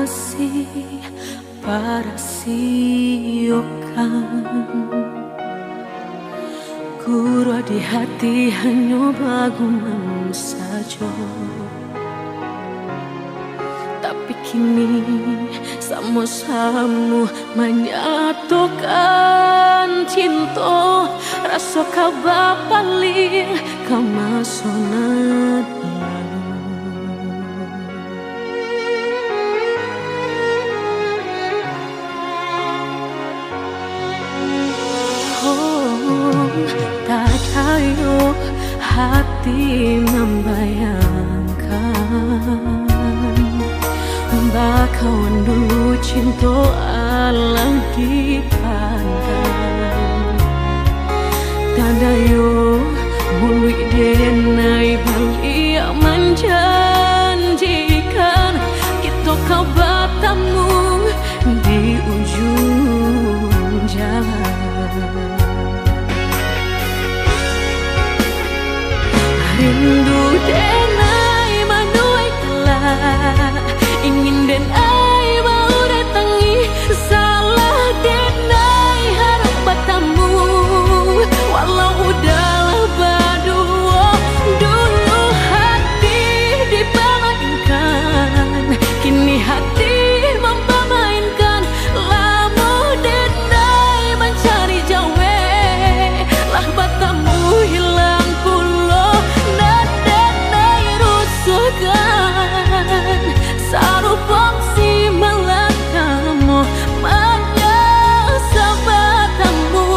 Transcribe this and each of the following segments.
kasih para siokan Guru di hati hanya bagumam saja. Tapi kini sama-sama menyatukan cinta. Rasa kabar paling kemasonan tak tahu hati membayangkan bakawan dulu cinta alam dipandang tanda yo mulut denai balik menjanjikan kita kau bertemu di ujung jalan. Rindu denai manuai telah ingin denai mau datangi salah denai harap bertemu walau udahlah berdua dulu hati dipermainkan kini hati mempermainkan lama denai mencari jawe lah bertemu hilang pulau sarupang si melakamu menyesabatamu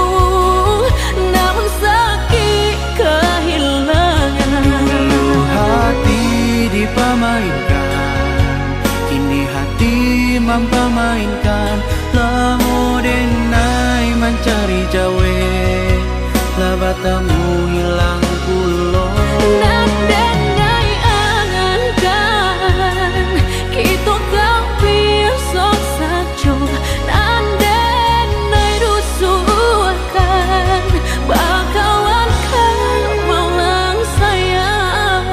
namun sakit kehilangan. Dulu hati dipermainkan kini hati mempermainkan lamu denai mencari jawe lah batamu hilang pulau kita kau besok saja nandenai rusuhkan bakawan kan malang sayang.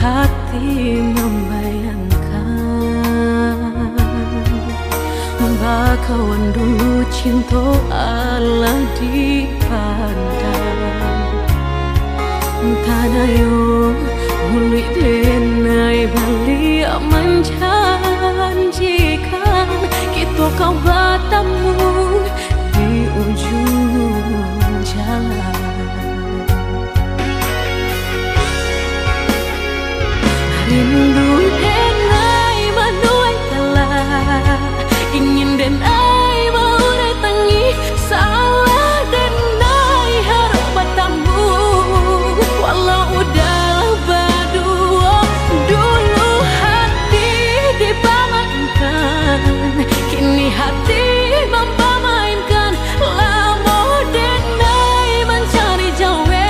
Hati membayangkan bakawan dulu cinta Allah dipandang tanah yo mulut denai balik menjanjikan kita kau bertemu di ujung jalan. Rindu denai manuai telah ingin denai mau datangi salah denai harap bertemu walau udahlah berdua dulu hati dipermainkan kini hati mempermainkan lama denai mencari jawe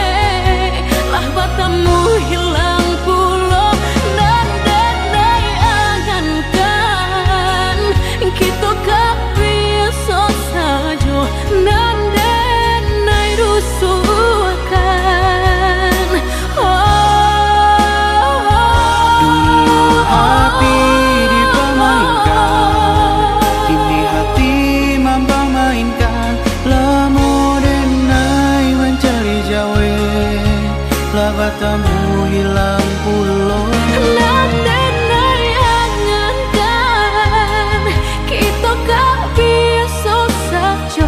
lah bertemu hilang pulau kita kau besok saja nandenai rusuhkan. Dulu hati dipermainkan kini hati mempermainkan lamu denai mencari jawe lah bertemu hilang pulau kita kau besok saja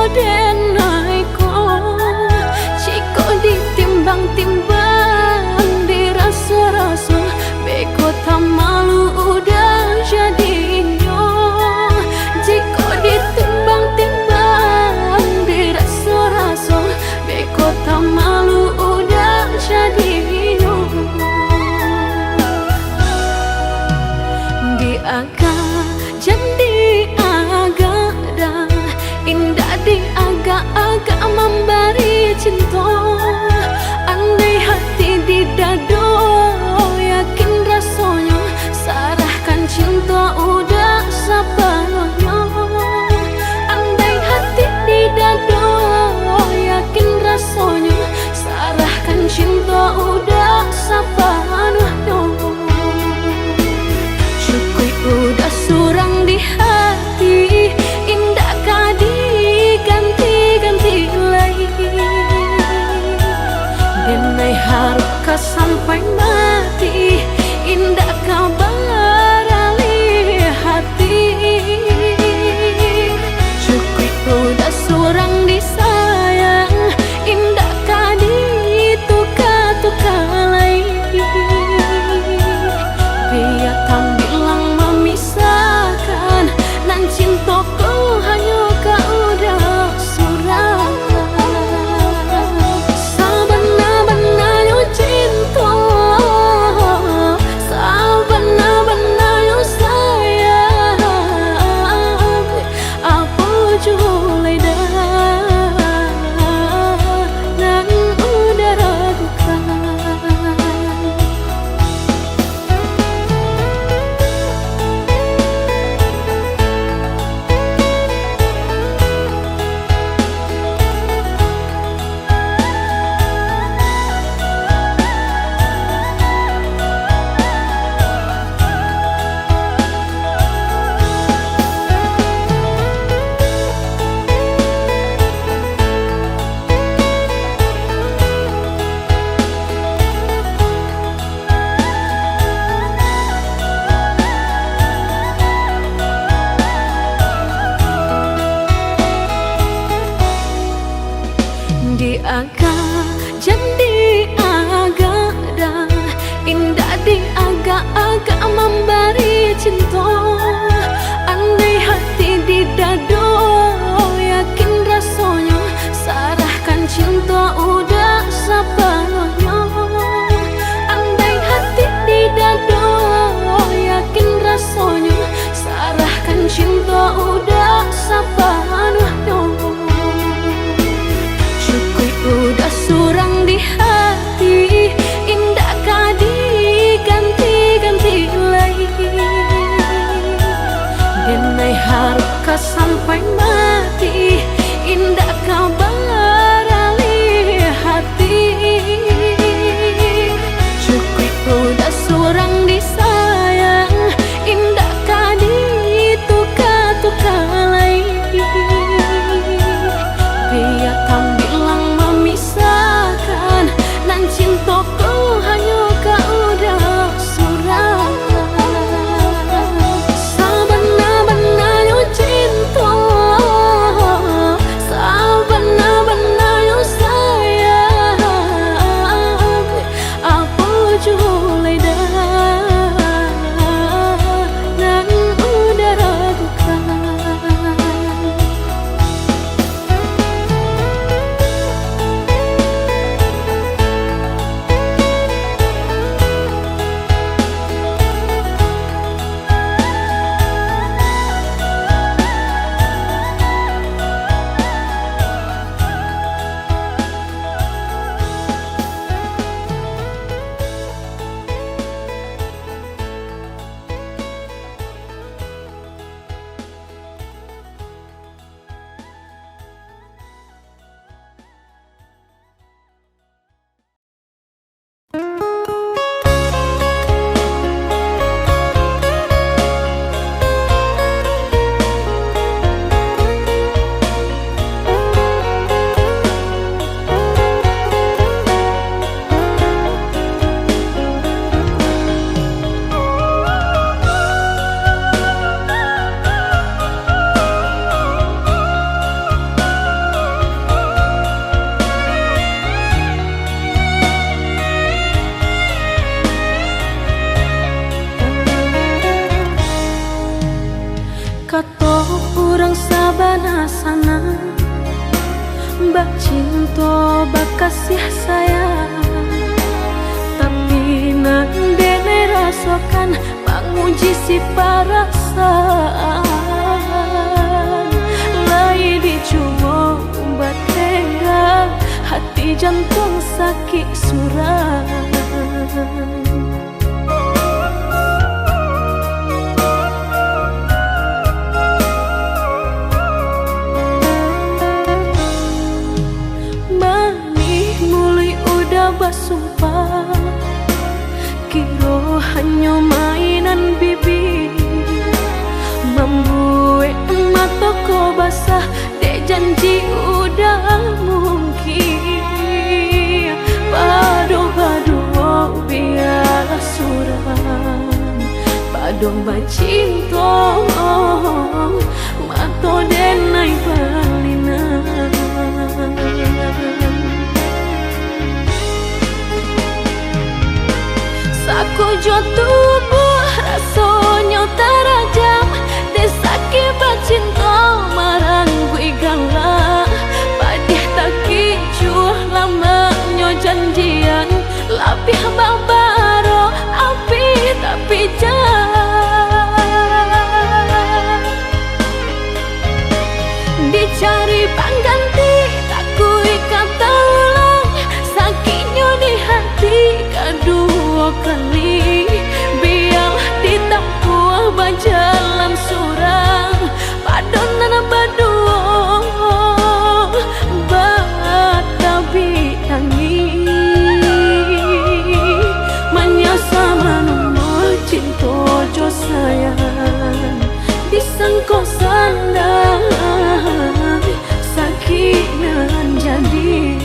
denai ko Ciko ditimbang-timbang dirasa-rasa beko tak malu udah jadinya Jiko ditimbang-timbang dirasa-rasa beko tak malu udah jadinya Di agak jadi agak dah indah di agak-agak memberi cinta andai hati di dado yakin rasanya sarahkan cinta udah sepenuhnya andai hati di dado yakin rasanya sarahkan cinta udah sepenuhnya cukup udah surang di hati indah kadi ganti-ganti lagi denai haruka sampai mati indah kabar alih hati cukup udah surang disayang indah kadi tuka-tuka lagi biar tak bilang memisahkan nan cintaku hanya kau udah surang sabana-bananya cinta sabana-bananya sayang apa julai dah dan udah ragukan di agak jadi agak dah indah di agak-agak memberi cinta andai hati di dado yakin rasanya sarahkan cinta udah sepenuhnya andai hati di dado yakin rasanya sarahkan cinta udah sepenuhnya udah surang di hati indah kadi ganti-ganti lagi denai haruka sampai mati indah kabar alih hati cukup udah surang disayang indah kadi tuka-tuka lagi biar tak bilang memisahkan nan cintaku hanya kau udah surang sabana-bananya cinta sabana-bananya sayang apa julai dah dan udah ragukan bak cinta bak kasih sayang, tapi nande ne rasakan menguji si perasaan. Lai dicoba tengah hati jantung sakit suram. Bersumpah kiro hanya mainan bibi, membuat mataku basah dek janji udah mungkin. Padu-padu biar suram, padu bacinta mato denai balinan. Aku jo tubuh rasanya terajam, desaki bacinta marang gue galak. Padih tak kicuh lamanya janjian, lapih babaro api tapi jangan dicari pengganti. Tak kui kata ulang sakitnya di hati kedua kali, biar ditempuh berjalan surang padonan berdua batabi tangi menyasa menunggu cinta jo sayang disangko sandang sakinan jadi.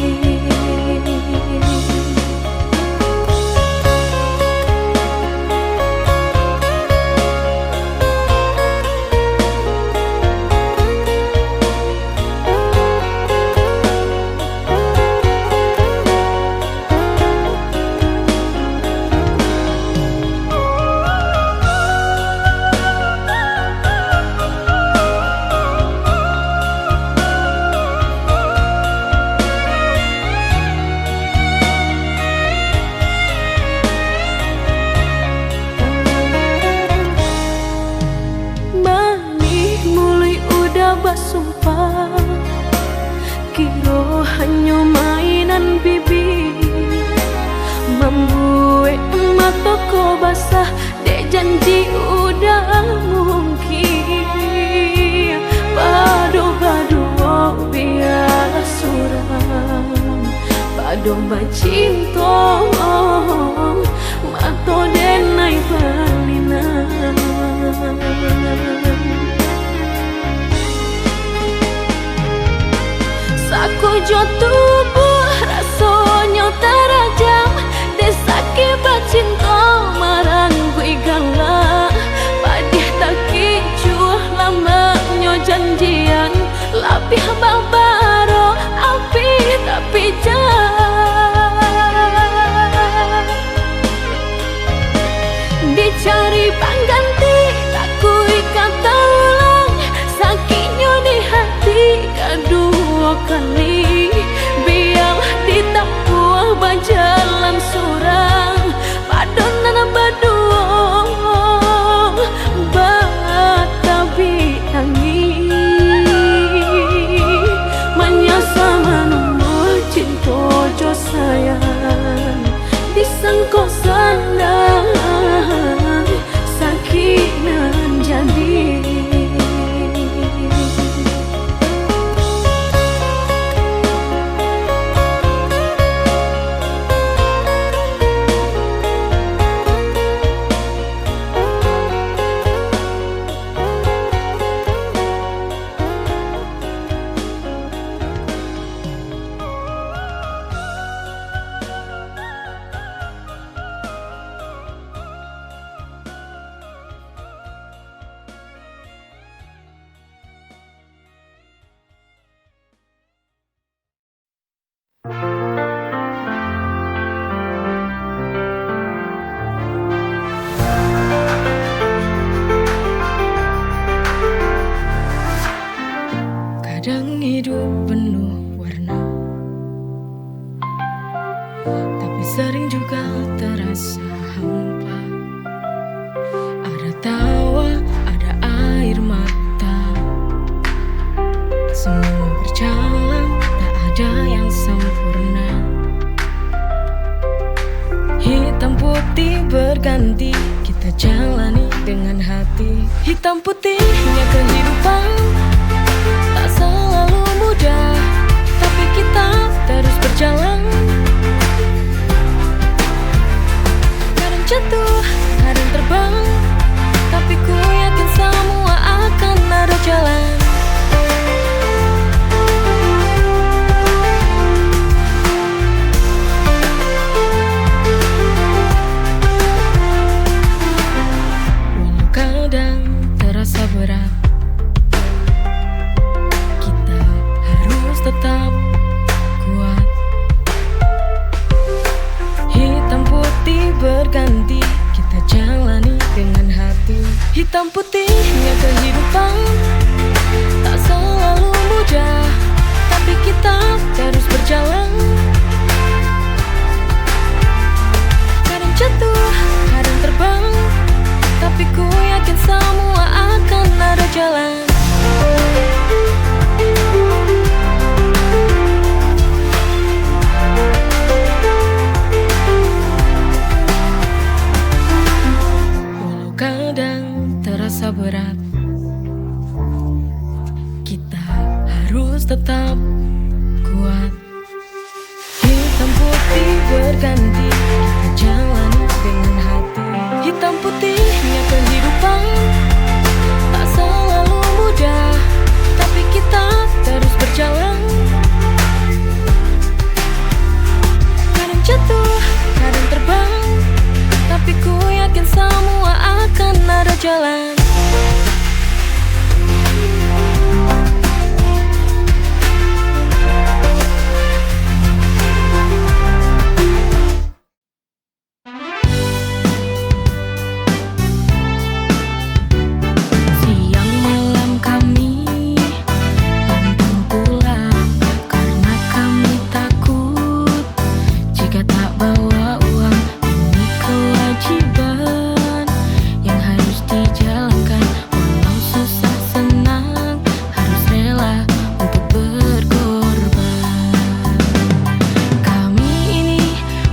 Bersumpah kiro hanya mainan bibi, membuat mataku basah dek janji udah mungkin. Padu-padu biar suram, padu bacinta mato denai balinan. Aku jo tubuh rasanya terajam, desaki bacinta marang gue galak. Padih tak kicuh lamanya janjian, lapih babaro api tapi jangan dicari pengganti. Tak kui kata ulang sakitnya di hati kedua kali, biar ditempuh berjalan surang padonan berdua batabi tangi menyasa menunggu cinta jo sayang disangko sandang sakinan jadi. Kadang hidup penuh warna, juga terasa hampa. Ada tawa, ada air mata. Semua berjalan, tak ada yang sempurna. Hitam putih berganti, kita jalani dengan hati. Hitam putihnya kehidupan, tak selalu mudah, tapi kita terus berjalan. Kadang jatuh, kadang terbang, tapi ku yakin semua akan ada jalan. Walau kadang terasa berat, kita harus tetap kuat. Hitam putih berganti, kita jalani dengan hati. Hitam putihnya kehidupan, tak selalu mudah, tapi kita terus berjalan. Kadang jatuh, kadang terbang, tapi ku yakin semua akan ada jalan. Walau kadang terasa berat, kita harus tetap kuat. Hitam putih berganti, kita jalani dengan hati. Hitam putihnya kehidupan, tak selalu mudah, tapi kita terus berjalan. Kadang jatuh, kadang terbang, tapi ku yakin semua akan ada jalan. Siang malam kami pantang pulang, karena kami takut jika tak bawa uang. Ini kewajiban yang harus dijalankan, walau susah senang harus rela untuk berkorban. Kami ini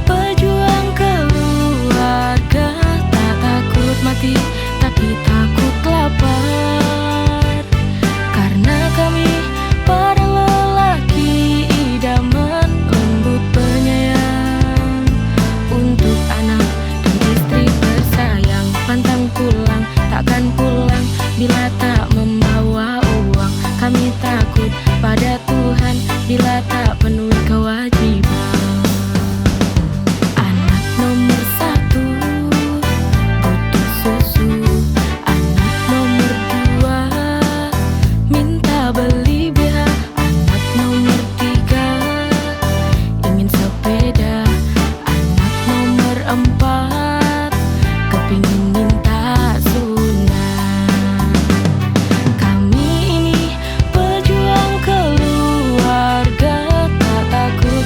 pejuang keluarga, tak takut mati tapi takut lapar. Karena kami para lelaki idaman, lembut penyayang untuk anak dan istri bersayang. Pantang pulang, takkan pulang bila tak membawa uang. Kami takut pada Tuhan bila tak penuhi kewajiban. Anak nomor satu butuh susu, anak nomor dua minta beli BH, anak nomor tiga ingin sepeda, anak nomor empat kepingin minta sunat. Kami ini pejuang keluarga, tak takut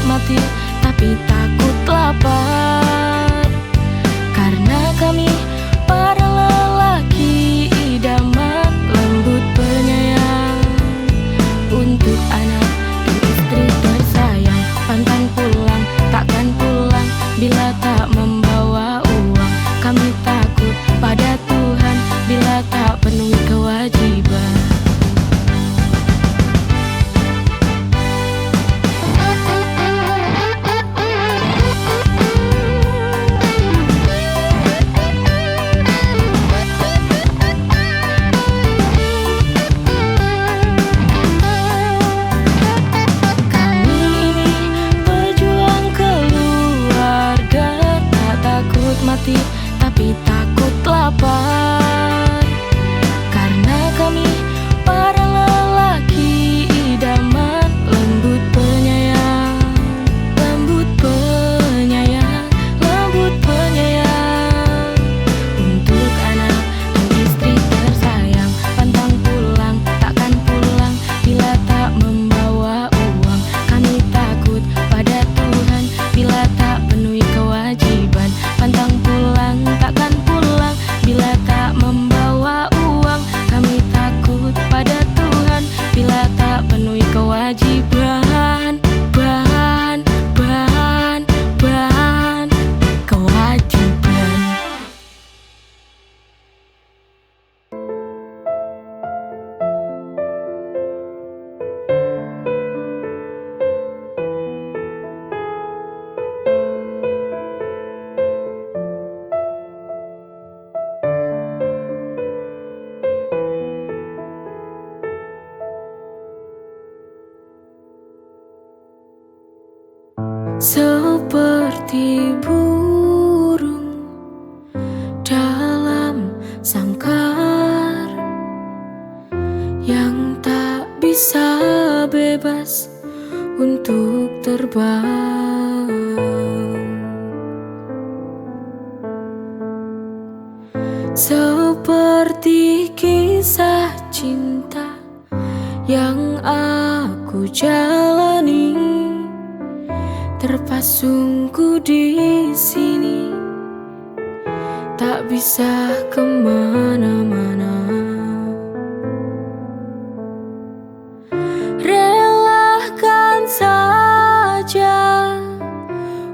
seperti burung dalam sangkar yang tak bisa bebas untuk terbang. Seperti kisah cinta yang aku jalani, terpasungku di sini, tak bisa kemana-mana. Relakan saja,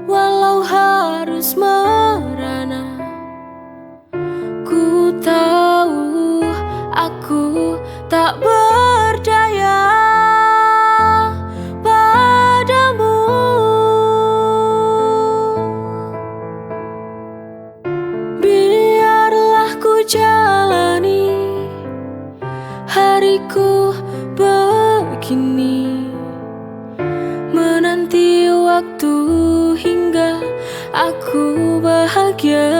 walau harus merana. Ku tahu aku tak berdaya padamu. Biarlah ku jalani hariku begini, menanti waktu hingga aku bahagia.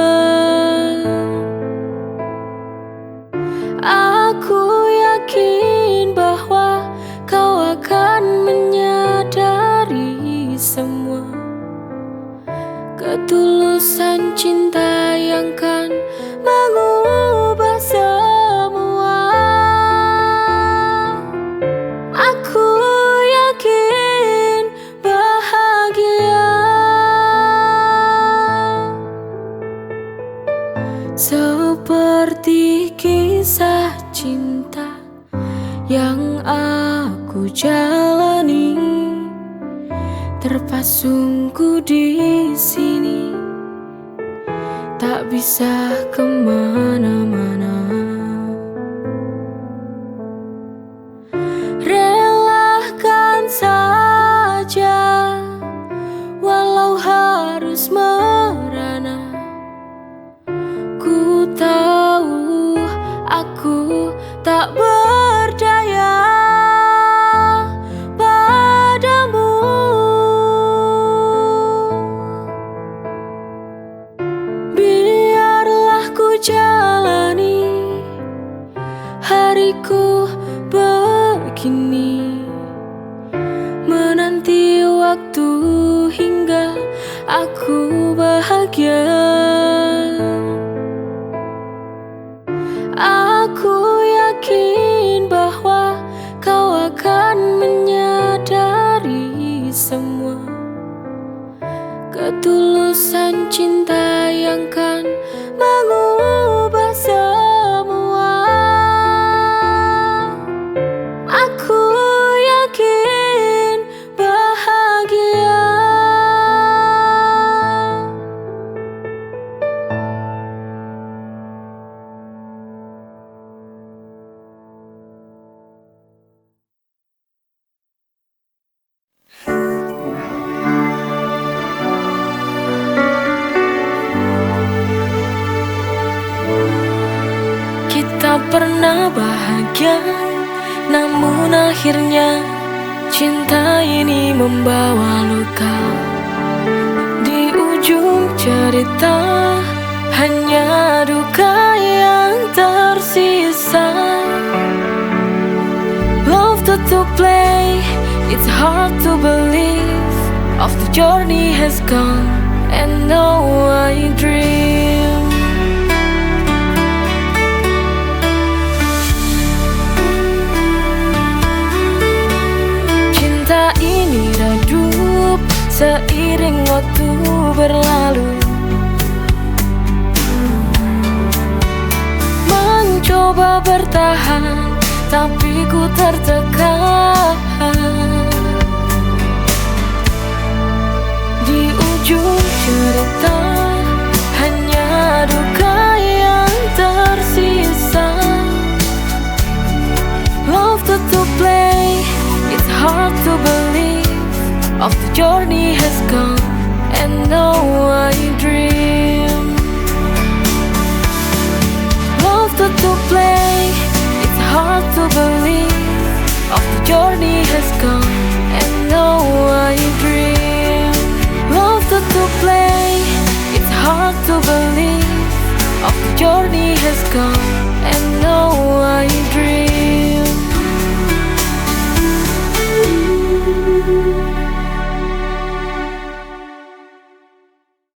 Aku yakin bahwa kau akan menyadari semua ketulusan cinta yang kan mengubah semua. Aku yakin bahagia seperti kisah cinta yang aku jalani, terpasungku di sini, tak bisa kemana-mana. Relakan saja, walau harus merana. Ku tahu aku tak berdaya padamu. Biarlah ku jalani hariku begini, menanti waktu hingga aku bahagia. Aku yakin bahwa kau akan menyadari semua ketulusan cinta yang kan mengubah semua. Aku yakin bahagia. Kita pernah bahagia, namun akhirnya cinta ini membawa luka. Di ujung cerita hanya duka yang tersisa. Love to play, it's hard to believe. Of the journey has gone, and now I dream. Cinta ini redup seiring waktu berlalu. Mencoba bertahan, tapi ku tertekan. Di ujung cerita hanya duka yang tersisa. Love to play, it's hard to believe. Of the journey has gone, and now I dream. Love to play, it's hard to believe. Of the journey has gone, and now I dream. to believe after journey has gone, and now I dream.